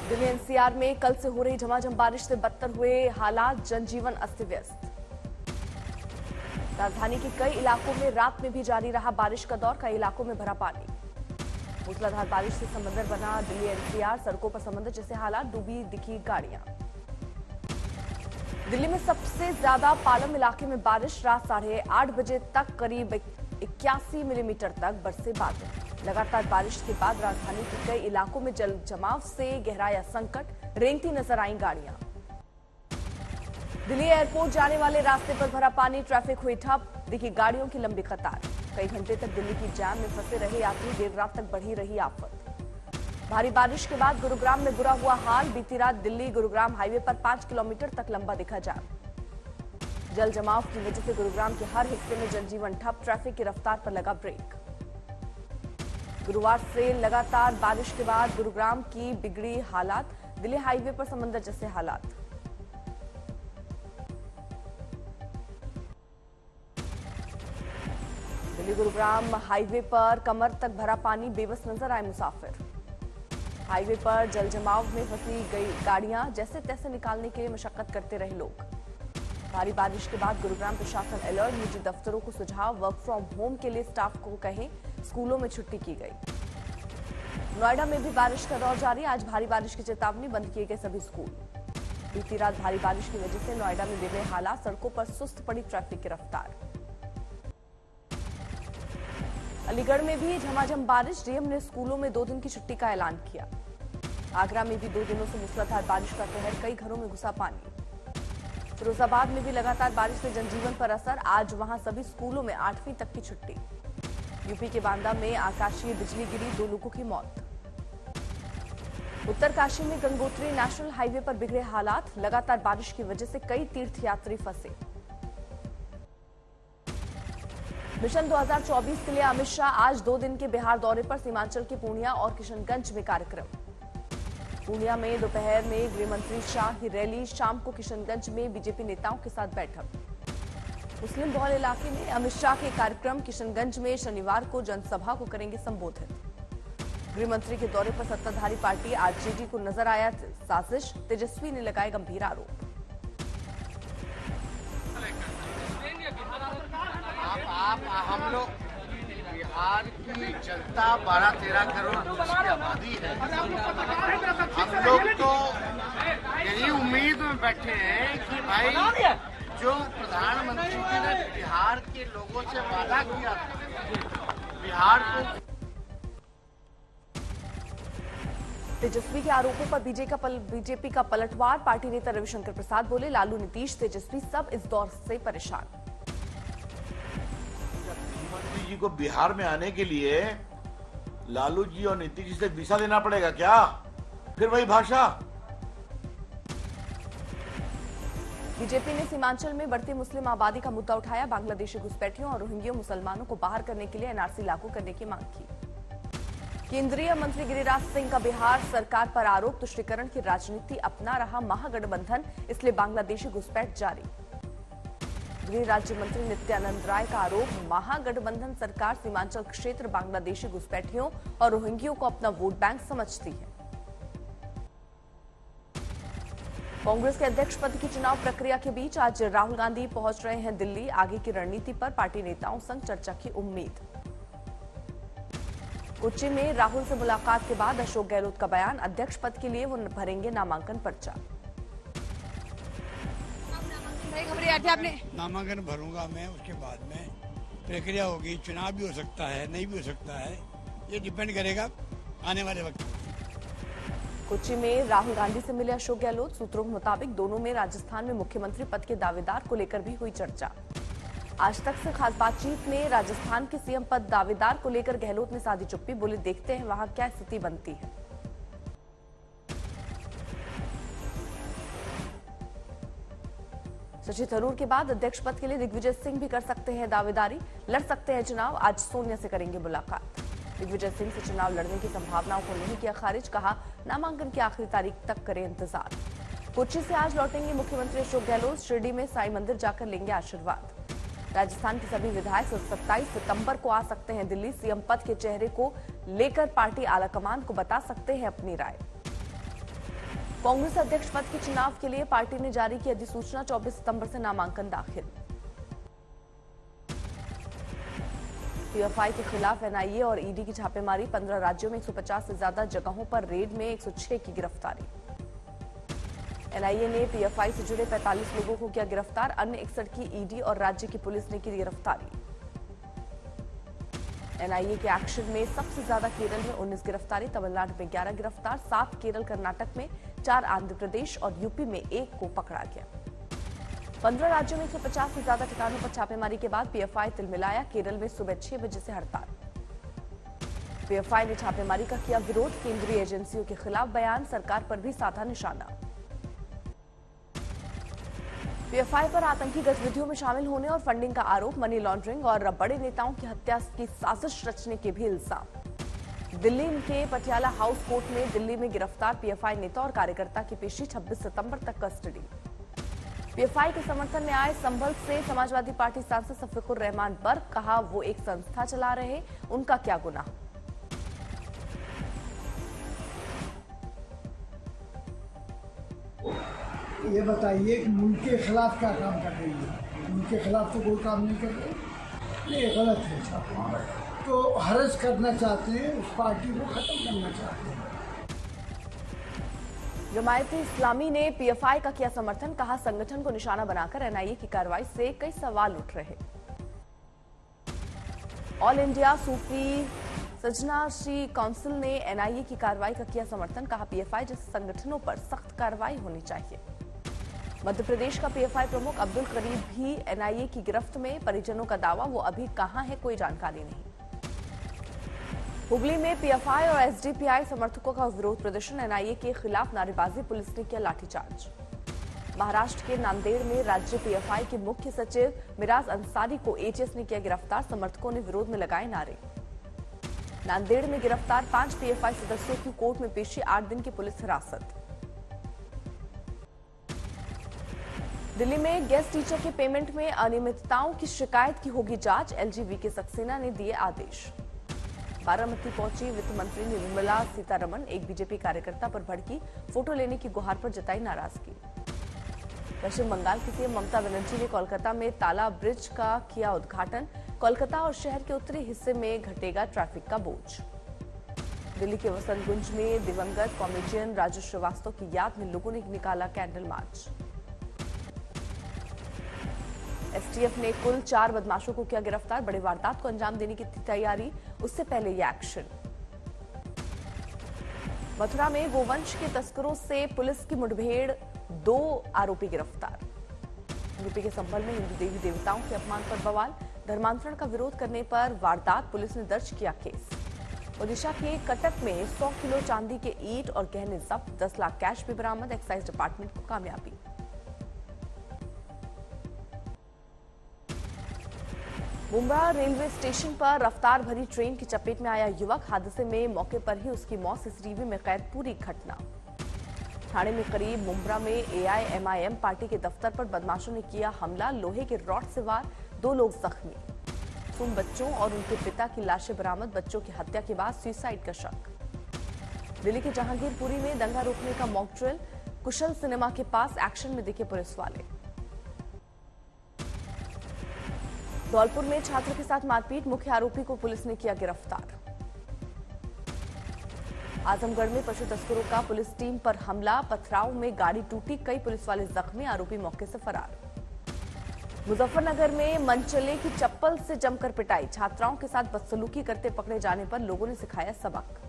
Delhi NCR में कल से हो रही झमाझम बारिश से बदतर हुए हालात, जनजीवन अस्त व्यस्त। राजधानी के कई इलाकों में रात में भी जारी रहा बारिश का दौर, कई इलाकों में भरा पानी। मूसलाधार बारिश से समंदर बना दिल्ली एनसीआर, सड़कों पर समंदर जैसे हालात, डूबी दिखी गाड़ियां। दिल्ली में सबसे ज्यादा पालम इलाके में बारिश, रात 8:30 बजे तक करीब 81 मिलीमीटर तक बरसे बादल। लगातार बारिश के बाद राजधानी के कई इलाकों में जल जमाव से गहराया संकट, रेंगती नजर आई गाड़ियां। दिल्ली एयरपोर्ट जाने वाले रास्ते पर भरा पानी, ट्रैफिक हुई ठप, दिखी गाड़ियों की लंबी कतार। कई घंटे तक दिल्ली की जाम में फंसे रहे यात्री, देर रात तक बढ़ी रही आफत। भारी बारिश के बाद गुरुग्राम में बुरा हुआ हाल, बीती रात दिल्ली गुरुग्राम हाईवे पर 5 किलोमीटर तक लंबा दिखा जाम। जल जमाव की वजह से गुरुग्राम के हर हिस्से में जनजीवन ठप, ट्रैफिक की रफ्तार पर लगा ब्रेक। गुरुवार से लगातार बारिश के बाद गुरुग्राम की बिगड़ी हालात, दिल्ली हाईवे पर समंदर जैसे हालात। दिल्ली गुरुग्राम हाईवे पर कमर तक भरा पानी, बेबस नजर आए मुसाफिर। हाईवे पर जल जमाव में फंसी गई गाड़ियां जैसे तैसे निकालने के लिए मशक्कत करते रहे लोग। भारी बारिश के बाद गुरुग्राम प्रशासन अलर्ट, निजी दफ्तरों को सुझाव, वर्क फ्रॉम होम के लिए स्टाफ को कहें, स्कूलों में छुट्टी की गई। नोएडा में भी बारिश का दौर जारी, आज भारी बारिश की चेतावनी, बंद किए गए सभी स्कूल। बीती रात भारी बारिश की वजह से नोएडा में बिगड़े हालात, सड़कों पर सुस्त पड़ी ट्रैफिक की रफ्तार। अलीगढ़ में भी झमाझम बारिश, डीएम ने स्कूलों में 2 दिन की छुट्टी का ऐलान किया। आगरा में भी 2 दिनों से मूसलाधार बारिश का कहर, कई घरों में घुसा पानी। फिरोजाबाद में भी लगातार बारिश से जनजीवन पर असर, आज वहां सभी स्कूलों में 8वीं तक की छुट्टी। यूपी के बांदा में आकाशीय बिजली गिरी, 2 लोगों की मौत। उत्तरकाशी में गंगोत्री नेशनल हाईवे पर बिगड़े हालात, लगातार बारिश की वजह से कई तीर्थयात्री फंसे। मिशन 2024 के लिए अमित शाह आज 2 दिन के बिहार दौरे पर, सीमांचल के पूर्णिया और किशनगंज में कार्यक्रम। पूर्णिया में दोपहर में गृह मंत्री शाह की रैली, शाम को किशनगंज में बीजेपी नेताओं के साथ बैठक। मुस्लिम बहुल इलाके में अमित शाह के कार्यक्रम, किशनगंज में शनिवार को जनसभा को करेंगे संबोधित। गृह मंत्री के दौरे पर सत्ताधारी पार्टी आरजेडी को नजर आया साजिश, तेजस्वी ने लगाए गंभीर आरोप। हम लोग बिहार की जनता 12-13 करोड़ की आबादी है। हम लोग तो यही उम्मीद में बैठे हैं कि भाई जो प्रधानमंत्री जी ने बिहार के लोगों से वादा किया था, बिहार को। तेजस्वी के आरोपों पर बीजेपी का पलटवार, पार्टी नेता रविशंकर प्रसाद बोले, लालू, नीतीश, तेजस्वी सब इस दौर से परेशान। मुख्यमंत्री जी को बिहार में आने के लिए लालू जी और नीतीश जी से वीजा देना पड़ेगा क्या? फिर वही भाषा। बीजेपी ने सीमांचल में बढ़ती मुस्लिम आबादी का मुद्दा उठाया, बांग्लादेशी घुसपैठियों और रोहिंग्या मुसलमानों को बाहर करने के लिए एनआरसी लागू करने की मांग की। केंद्रीय मंत्री गिरिराज सिंह का बिहार सरकार पर आरोप, तुष्टीकरण की राजनीति अपना रहा महागठबंधन, इसलिए बांग्लादेशी घुसपैठ जारी। गृह राज्य मंत्री नित्यानंद राय का आरोप, महागठबंधन सरकार सीमांचल क्षेत्र बांग्लादेशी घुसपैठियों और रोहिंग्यों को अपना वोट बैंक समझती है। कांग्रेस के अध्यक्ष पद की चुनाव प्रक्रिया के बीच आज राहुल गांधी पहुंच रहे हैं दिल्ली, आगे की रणनीति पर पार्टी नेताओं संग चर्चा की उम्मीद। कोच्चि में राहुल से मुलाकात के बाद अशोक गहलोत का बयान, अध्यक्ष पद के लिए वो भरेंगे नामांकन पर्चा। आपने नामांकन भरूंगा मैं, उसके बाद में प्रक्रिया होगी, चुनाव भी हो सकता है, नहीं भी हो सकता है, ये डिपेंड करेगा आने वाले वक्त। कोच्चि में राहुल गांधी से मिले अशोक गहलोत, सूत्रों के मुताबिक दोनों में राजस्थान में मुख्यमंत्री पद के दावेदार को लेकर भी हुई चर्चा। आज तक से खास बातचीत में राजस्थान के सीएम पद दावेदार को लेकर गहलोत ने साधी चुप्पी, बोले देखते हैं वहां क्या स्थिति बनती है। शशि थरूर के बाद अध्यक्ष पद के लिए दिग्विजय सिंह भी कर सकते हैं दावेदारी, लड़ सकते हैं चुनाव, आज सोनिया से करेंगे मुलाकात। दिग्विजय सिंह से चुनाव लड़ने की संभावनाओं को नहीं किया खारिज, कहा नामांकन की आखिरी तारीख तक करें इंतजार। कोच्चि से आज लौटेंगे मुख्यमंत्री अशोक गहलोत, शिरडी में साईं मंदिर जाकर लेंगे आशीर्वाद। राजस्थान के सभी विधायक 27 सितंबर को आ सकते हैं दिल्ली, सीएम पद के चेहरे को लेकर पार्टी आलाकमान को बता सकते हैं अपनी राय। कांग्रेस अध्यक्ष पद के चुनाव के लिए पार्टी ने जारी की अधिसूचना, 24 सितंबर से नामांकन दाखिल। पीएफआई के खिलाफ एनआईए और ईडी की छापेमारी, 15 राज्यों में 150 से ज्यादा जगहों पर रेड में 106 की गिरफ्तारी। एनआईए ने पीएफआई से जुड़े 45 लोगों को किया गिरफ्तार, अन्य 61 की ईडी और राज्य की पुलिस ने की गिरफ्तारी। एनआईए के एक्शन में सबसे ज्यादा केरल में 19 गिरफ्तारी, तमिलनाडु में 11 गिरफ्तार, 7 केरल, कर्नाटक में 4, आंध्र प्रदेश और यूपी में 1 को पकड़ा गया। 15 राज्यों में 150 से ज्यादा ठिकानों पर छापेमारी के बाद पीएफआई तिलमिलाया, केरल में सुबह 6 बजे से हड़ताल। पीएफआई ने छापेमारी का किया विरोध, केंद्रीय एजेंसियों के खिलाफ बयान, सरकार पर भी साधा निशाना। पीएफआई पर आतंकी गतिविधियों में शामिल होने और फंडिंग का आरोप, मनी लॉन्ड्रिंग और बड़े नेताओं की हत्या की साजिश रचने के भी इल्जाम। दिल्ली के पटियाला हाउस कोर्ट में दिल्ली में गिरफ्तार पीएफआई नेता और कार्यकर्ता की पेशी, 26 सितंबर तक कस्टडी। पीएफआई के समर्थन में आए संभल से समाजवादी पार्टी सांसद सफीकुर रहमान बर्क, कहा वो एक संस्था चला रहे, उनका क्या गुनाह। ये बताइए कि मुल्क के खिलाफ क्या काम कर रही है? मुल्क के खिलाफ तो कोई काम नहीं कर रही, ये गलत है साहब। तो हरज करना चाहते हैं, उस पार्टी को खत्म करना चाहते हैं। जमायते इस्लामी ने पीएफआई का किया समर्थन, कहा संगठन को निशाना बनाकर एनआईए की कार्रवाई से कई सवाल उठ रहे। ऑल इंडिया सूफी सजनाशी काउंसिल ने एनआईए की कार्रवाई का किया समर्थन, कहा पीएफआई जैसे संगठनों पर सख्त कार्रवाई होनी चाहिए। मध्य प्रदेश का पीएफआई प्रमुख अब्दुल करीब भी एनआईए की गिरफ्त में, परिजनों का दावा वो अभी कहां है कोई जानकारी नहीं। हुगली में पीएफआई और एसडीपीआई समर्थकों का विरोध प्रदर्शन, एनआईए के खिलाफ नारेबाजी, पुलिस ने किया लाठीचार्ज। महाराष्ट्र के नांदेड़ में राज्य पीएफआई के मुख्य सचिव मिराज अंसारी को एटीएस ने किया गिरफ्तार, समर्थकों ने विरोध में लगाए नारे। नांदेड़ में गिरफ्तार 5 पीएफआई सदस्यों की कोर्ट में पेशी, 8 दिन की पुलिस हिरासत। दिल्ली में गेस्ट टीचर के पेमेंट में अनियमितताओं की शिकायत की होगी जांच, एलजी वीके सक्सेना ने दिए आदेश। बारामती पहुंची वित्त मंत्री निर्मला सीतारमण, एक बीजेपी कार्यकर्ता पर भड़की, फोटो लेने की गुहार पर जताई नाराजगी। पश्चिम बंगाल की सीएम ममता बनर्जी ने कोलकाता में ताला ब्रिज का किया उद्घाटन, कोलकाता और शहर के उत्तरी हिस्से में घटेगा ट्रैफिक का बोझ। दिल्ली के वसंतकुंज में दिवंगत कॉमेडियन राजू श्रीवास्तव की याद में लोगों ने निकाला कैंडल मार्च। एसटीएफ ने कुल 4 बदमाशों को किया गिरफ्तार, बड़े वारदात को अंजाम देने की थी तैयारी, उससे पहले ये एक्शन। मथुरा में गोवंश के तस्करों से पुलिस की मुठभेड़, 2 आरोपी गिरफ्तार। यूपी के संभल में हिंदू देवी देवताओं के अपमान पर बवाल, धर्मांतरण का विरोध करने पर वारदात, पुलिस ने दर्ज किया केस। ओडिशा के कटक में 100 किलो चांदी के ईंट और गहने जब्त, 10 लाख कैश भी बरामद, एक्साइज डिपार्टमेंट को कामयाबी। मुंब्रा रेलवे स्टेशन पर रफ्तार भरी ट्रेन की चपेट में आया युवक, हादसे में मौके पर ही उसकी मौत, सीसीटीवी में कैद पूरी घटना। ठाणे में करीब मुंब्रा में एआईएमआईएम पार्टी के दफ्तर पर बदमाशों ने किया हमला, लोहे के रॉड से वार, 2 लोग जख्मी। मासूम बच्चों और उनके पिता की लाशें बरामद, बच्चों की हत्या के बाद सुसाइड का शक। दिल्ली के जहांगीरपुरी में दंगा रोकने का मॉक ड्रिल, कुशल सिनेमा के पास एक्शन में दिखे पुलिस वाले। धौलपुर में छात्र के साथ मारपीट, मुख्य आरोपी को पुलिस ने किया गिरफ्तार। आजमगढ़ में पशु तस्करों का पुलिस टीम पर हमला, पथराव में गाड़ी टूटी, कई पुलिस वाले जख्मी, आरोपी मौके से फरार। मुजफ्फरनगर में मनचले की चप्पल से जमकर पिटाई, छात्राओं के साथ बदसलूकी करते पकड़े जाने पर लोगों ने सिखाया सबक।